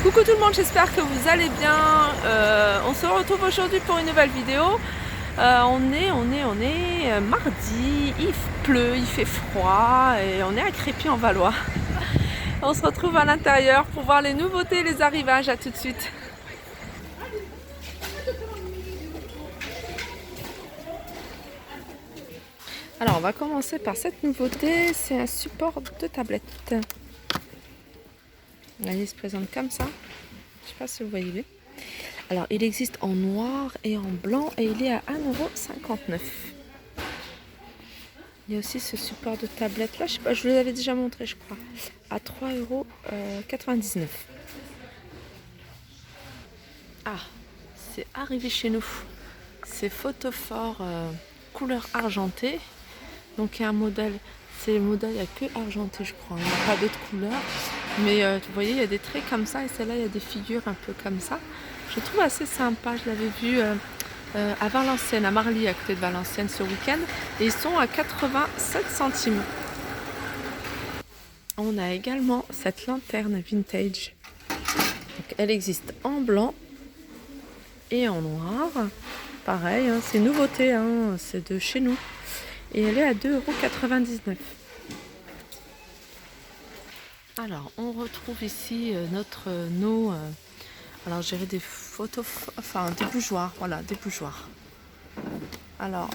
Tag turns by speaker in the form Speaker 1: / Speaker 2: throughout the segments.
Speaker 1: Coucou tout le monde, j'espère que vous allez bien. On se retrouve aujourd'hui pour une nouvelle vidéo. On est mardi, il pleut, il fait froid et on est à Crépy en Valois. On se retrouve à l'intérieur pour voir les nouveautés, les arrivages. À tout de suite. Alors on va commencer par cette nouveauté, c'est un support de tablette. Il se présente comme ça, je ne sais pas si vous voyez. Alors il existe en noir et en blanc et il est à 1,59 €. Il y a aussi ce support de tablette là, je sais pas, je vous l'avais déjà montré je crois, à 3,99 €. Ah, c'est arrivé chez nous, c'est Photophore couleur argentée. Donc il y a un modèle, c'est le modèle, il n'y a que argenté je crois, il n'y a pas d'autres couleurs. Mais vous voyez, il y a des traits comme ça et celle-là, il y a des figures un peu comme ça. Je trouve assez sympa, je l'avais vu à Valenciennes, à Marly, à côté de Valenciennes ce week-end. Et ils sont à 87 centimes. On a également cette lanterne vintage. Donc, elle existe en blanc et en noir. Pareil, hein, c'est une nouveauté, hein, c'est de chez nous. Et elle est à 2,99 €. Alors, on retrouve ici nos alors j'avais des photos, enfin des bougeoirs, voilà, des bougeoirs. Alors,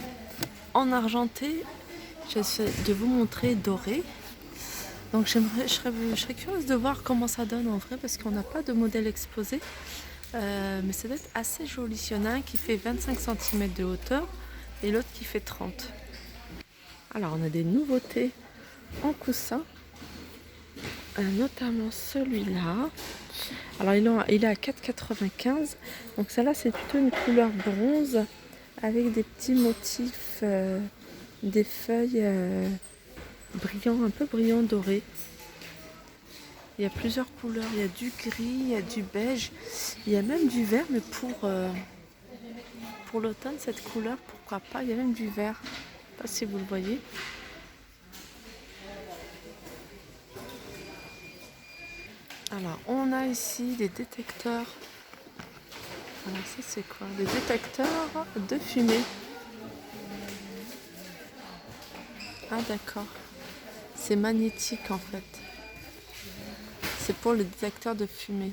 Speaker 1: en argenté, j'essaie de vous montrer doré. Donc je serais curieuse de voir comment ça donne en vrai, parce qu'on n'a pas de modèle exposé. Mais ça doit être assez joli. Il y en a un qui fait 25 cm de hauteur et l'autre qui fait 30. Alors, on a des nouveautés en coussin. Notamment celui-là. Alors il est à 4,95 €. Donc celle-là c'est plutôt une couleur bronze avec des petits motifs, des feuilles brillants, un peu brillants dorés. Il y a plusieurs couleurs, il y a du gris, il y a du beige, il y a même du vert, mais pour l'automne cette couleur, pourquoi pas, il y a même du vert. Je ne sais pas si vous le voyez. Alors, on a ici des détecteurs. Alors, ça, c'est quoi? Des détecteurs de fumée. Ah, d'accord. C'est magnétique, en fait. C'est pour le détecteur de fumée.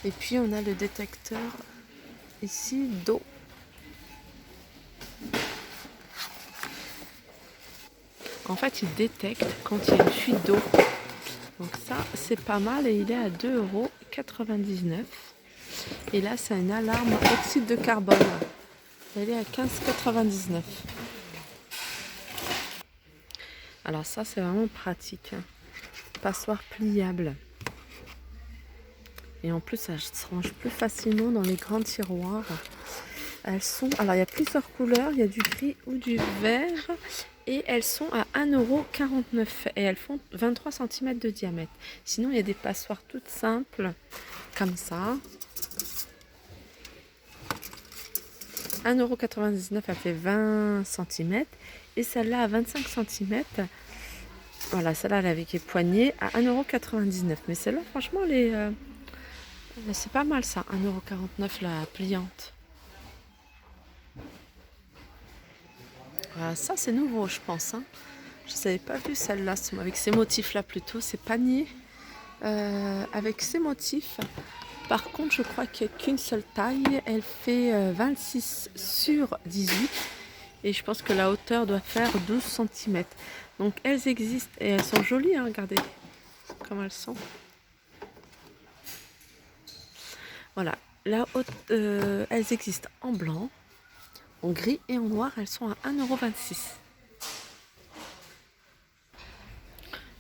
Speaker 1: Et puis, on a le détecteur, ici, d'eau. En fait, il détecte quand il y a une fuite d'eau. Donc ça, c'est pas mal et il est à 2,99 €. Et là, c'est une alarme oxyde de carbone. Elle est à 15,99 €. Alors ça, c'est vraiment pratique. Passoire pliable. Et en plus, ça se range plus facilement dans les grands tiroirs. Elles sont... Alors, il y a plusieurs couleurs. Il y a du gris ou du vert. Et elles sont à 1,49 € et elles font 23 cm de diamètre. Sinon, il y a des passoires toutes simples, comme ça. 1,99 €, elle fait 20 cm. Et celle-là à 25 cm. Voilà, celle-là, elle est avec les poignées à 1,99 €. Mais celle-là, franchement, c'est pas mal ça. 1,49 € la pliante. Voilà, ça, c'est nouveau, je pense. Hein. Je n'avais pas vu celle-là, avec ces motifs-là plutôt. C'est panier avec ces motifs. Par contre, je crois qu'il n'y a qu'une seule taille. Elle fait 26 sur 18. Et je pense que la hauteur doit faire 12 cm. Donc, elles existent et elles sont jolies. Hein, regardez comment elles sont. Voilà. Elles existent en blanc, en gris et en noir. Elles sont à 1,26 €.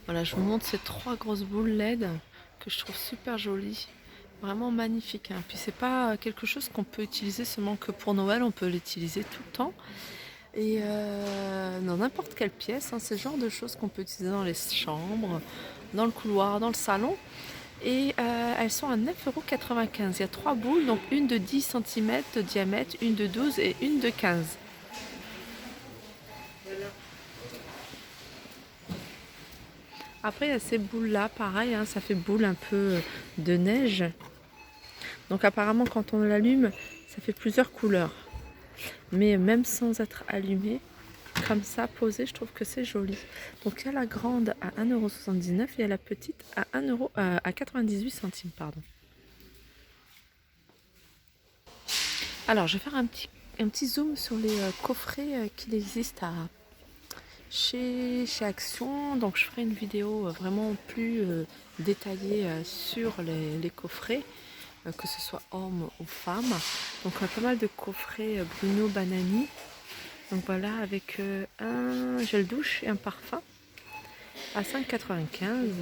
Speaker 1: Voilà, je vous montre ces 3 grosses boules LED que je trouve super jolies. Vraiment magnifique. Hein. Puis c'est pas quelque chose qu'on peut utiliser seulement que pour Noël, on peut l'utiliser tout le temps. Et dans n'importe quelle pièce, hein, c'est le genre de choses qu'on peut utiliser dans les chambres, dans le couloir, dans le salon. Et elles sont à 9,95 €. Il y a 3 boules, donc une de 10 cm de diamètre, une de 12 et une de 15. Après, il y a ces boules-là, pareil, hein, ça fait boule un peu de neige. Donc apparemment, quand on l'allume, ça fait plusieurs couleurs. Mais même sans être allumé, comme ça, posé, je trouve que c'est joli. Donc il y a la grande à 1,79 € et il y a la petite à 1 à 98 centimes, pardon. Alors, je vais faire un petit zoom sur les coffrets qu'il existe chez Action. Donc, je ferai une vidéo vraiment plus détaillée sur les coffrets, que ce soit hommes ou femmes. Donc, on a pas mal de coffrets Bruno Banani. Donc, voilà, avec un gel douche et un parfum à 5,95 €.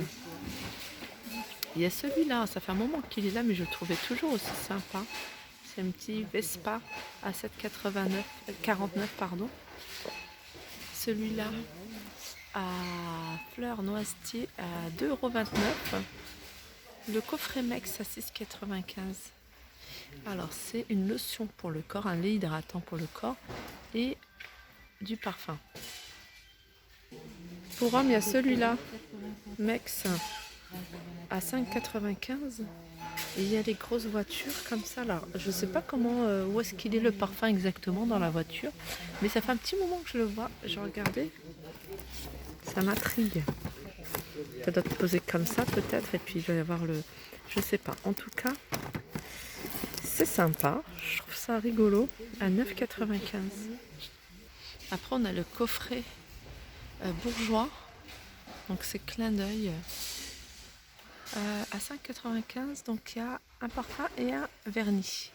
Speaker 1: Il y a celui-là, ça fait un moment qu'il est là, mais je le trouvais toujours aussi sympa. C'est un petit Vespa à 7,49 pardon. Celui-là à fleurs noisetier à 2,29 €. Le coffret Mex à 6,95 €. Alors c'est une lotion pour le corps, un lait hydratant pour le corps et du parfum. Pour homme, il y a celui-là, Mex à 5,95 €. Et il y a les grosses voitures comme ça là. Je sais pas comment, où est-ce qu'il est le parfum exactement dans la voiture. Mais ça fait un petit moment que je le vois. J'ai regardé. Ça m'intrigue. Ça doit être posé comme ça peut-être. Et puis il doit y avoir le... Je sais pas. En tout cas, c'est sympa. Je trouve ça rigolo. À 9,95 €. Après on a le coffret bourgeois. Donc c'est clin d'œil. À 5,95 €, donc il y a un parfum et un vernis.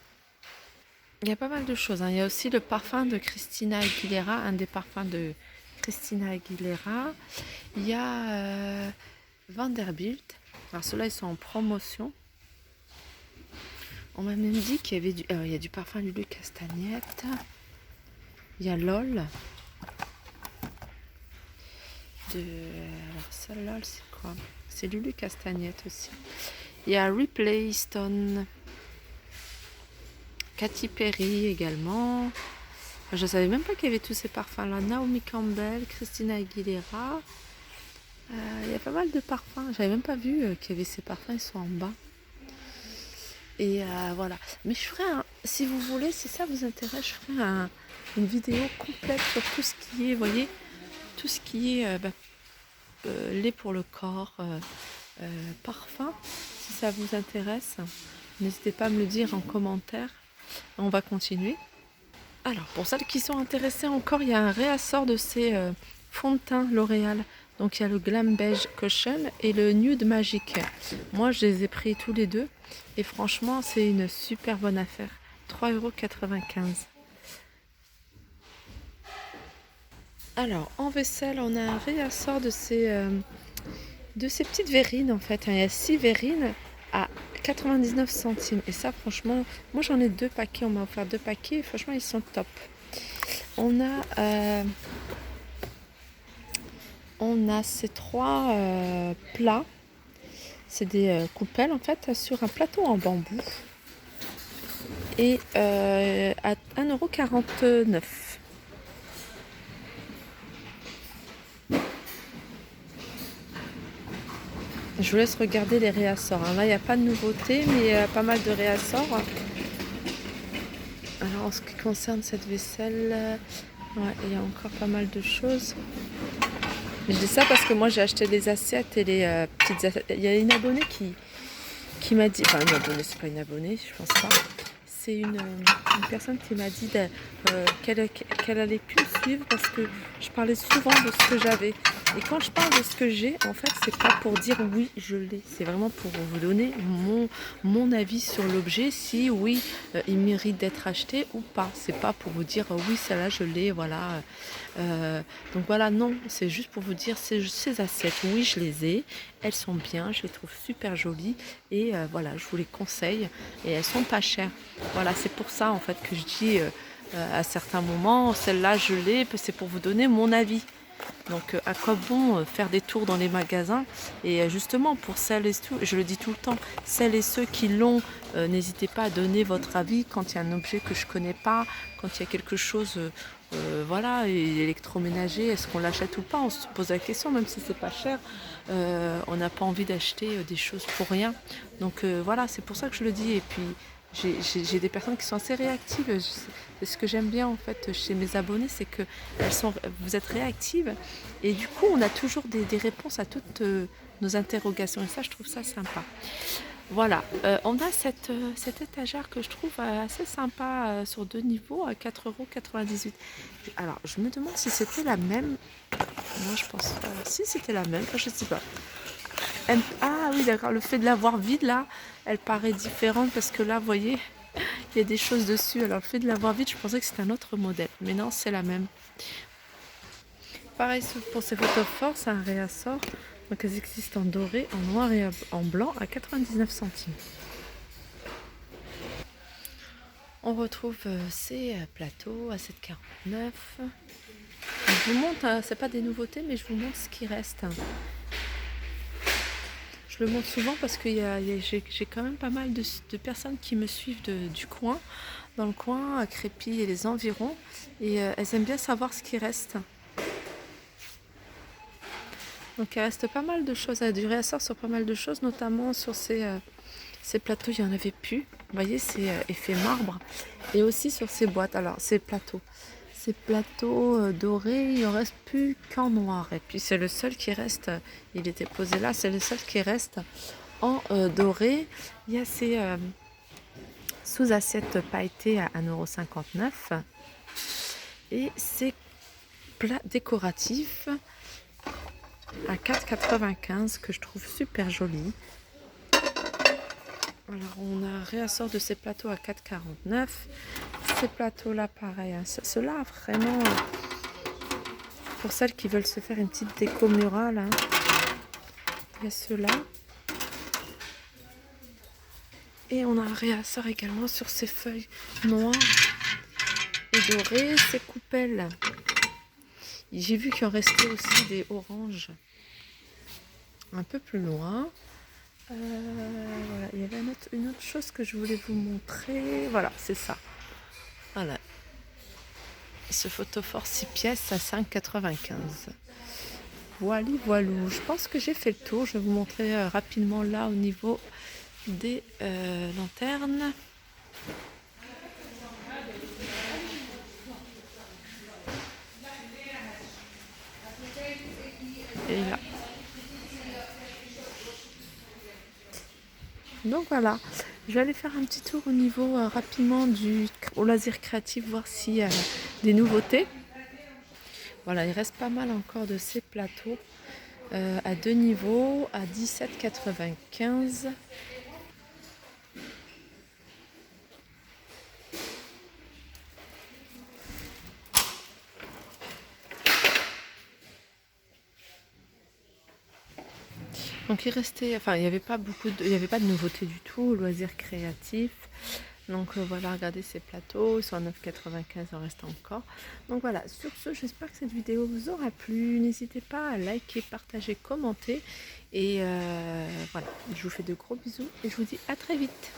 Speaker 1: Il y a pas mal de choses, hein. Il y a aussi le parfum de Christina Aguilera, un des parfums de Christina Aguilera. Il y a Vanderbilt. Alors ceux-là, ils sont en promotion. On m'a même dit qu'il y avait il y a du parfum Lulu Castagnette. Il y a LOL. Alors ça, LOL, c'est quoi? C'est Lulu Castagnette aussi. Il y a Ripley Stone. Katy Perry également. Je ne savais même pas qu'il y avait tous ces parfums-là. Naomi Campbell, Christina Aguilera. Il y a pas mal de parfums. J'avais même pas vu qu'il y avait ces parfums. Ils sont en bas. Et voilà. Mais je ferai si vous voulez, si ça vous intéresse, je ferai une vidéo complète sur tout ce qui est, vous voyez, tout ce qui est lait pour le corps, parfum. Si ça vous intéresse, n'hésitez pas à me le dire en commentaire. On va continuer. Alors, pour celles qui sont intéressées encore, il y a un réassort de ces fonds de teint L'Oréal. Donc, il y a le Glam Beige Cushion et le Nude Magic. Moi, je les ai pris tous les deux. Et franchement, c'est une super bonne affaire. 3,95 €. Alors, en vaisselle, on a un réassort de ces petites verrines, en fait. Il y a 6 verrines à 99 centimes. Et ça, franchement, moi j'en ai 2 paquets. On m'a offert 2 paquets. Et franchement, ils sont top. On a ces 3 plats. C'est des coupelles, en fait, sur un plateau en bambou. Et à 1,49 €. Je vous laisse regarder les réassorts. Là, il n'y a pas de nouveauté, mais il y a pas mal de réassorts. Alors, en ce qui concerne cette vaisselle, ouais, il y a encore pas mal de choses. Je dis ça parce que moi, j'ai acheté des assiettes et les petites assiettes. Il y a une abonnée qui m'a dit... Enfin, une abonnée, c'est pas une abonnée, je pense pas. C'est une personne qui m'a dit qu'elle allait plus me suivre parce que je parlais souvent de ce que j'avais. Et quand je parle de ce que j'ai, en fait, c'est pas pour dire oui, je l'ai. C'est vraiment pour vous donner mon avis sur l'objet, si oui, il mérite d'être acheté ou pas. C'est pas pour vous dire oui, celle-là, je l'ai, voilà. Donc voilà, non, c'est juste pour vous dire ces assiettes, oui, je les ai. Elles sont bien, je les trouve super jolies. Et voilà, je vous les conseille. Et elles sont pas chères. Voilà, c'est pour ça, en fait, que je dis à certains moments, celle-là, je l'ai, c'est pour vous donner mon avis. Donc à quoi bon faire des tours dans les magasins? Et justement pour celles et ceux, je le dis tout le temps, celles et ceux qui l'ont, n'hésitez pas à donner votre avis quand il y a un objet que je connais pas, quand il y a quelque chose voilà, et électroménager, est-ce qu'on l'achète ou pas? On se pose la question, même si c'est pas cher. On n'a pas envie d'acheter des choses pour rien. Donc voilà, c'est pour ça que je le dis. Et puis j'ai des personnes qui sont assez réactives. C'est ce que j'aime bien en fait chez mes abonnés, c'est que vous êtes réactives et du coup on a toujours des réponses à toutes nos interrogations. Et ça, je trouve ça sympa. Voilà, on a cette étagère que je trouve assez sympa sur 2 niveaux à 4,98 €. Alors, je me demande si c'était la même. Non, je pense pas. Si c'était la même, je sais pas. Ah oui, d'accord, le fait de la voir vide là, elle paraît différente parce que là, vous voyez, il y a des choses dessus. Alors, le fait de la voir vide, je pensais que c'était un autre modèle. Mais non, c'est la même. Pareil pour ces photos forts, c'est un réassort. Donc, elles existent en doré, en noir et en blanc à 99 centimes. On retrouve ces plateaux à 7,49 €. Je vous montre, c'est pas des nouveautés, mais je vous montre ce qui reste. Je le montre souvent parce que j'ai quand même pas mal de personnes qui me suivent du coin, dans le coin, à Crépy et les environs, et elles aiment bien savoir ce qui reste. Donc il reste pas mal de choses, du réassort sur pas mal de choses, notamment sur ces plateaux, il n'y en avait plus. Vous voyez, c'est effet marbre. Et aussi sur ces boîtes, alors ces plateaux. Ces plateaux dorés, il ne reste plus qu'en noir. Et puis c'est le seul qui reste, il était posé là, c'est le seul qui reste en doré. Il y a ces sous-assiettes pailletées à 1,59 € et ces plats décoratifs à 4,95 € que je trouve super jolis. Alors on a un réassort de ces plateaux à 4,49 €. Ces plateaux là pareil, hein. Ceux-là vraiment pour celles qui veulent se faire une petite déco murale, hein. Il y a ceux-là. Et on a un réassort également sur ces feuilles noires et dorées, ces coupelles. J'ai vu qu'il en restait aussi des oranges un peu plus loin. Voilà, il y avait une autre chose que je voulais vous montrer. Voilà, c'est ça. Voilà. Ce photophore 6 pièces à 5,95 €. Voilà, voilou. Je pense que j'ai fait le tour. Je vais vous montrer rapidement là au niveau des lanternes. Et là. Donc voilà, je vais aller faire un petit tour au niveau rapidement au loisir créatif, voir s'il y a des nouveautés. Voilà, il reste pas mal encore de ces plateaux à 2 niveaux à 17,95 €. Donc il restait, enfin il n'y avait pas il n'y avait pas de nouveautés du tout au loisir créatif. Donc voilà, regardez ces plateaux, ils sont à 9,95 €, il en reste encore. Donc voilà, sur ce, j'espère que cette vidéo vous aura plu. N'hésitez pas à liker, partager, commenter. Et voilà, je vous fais de gros bisous et je vous dis à très vite.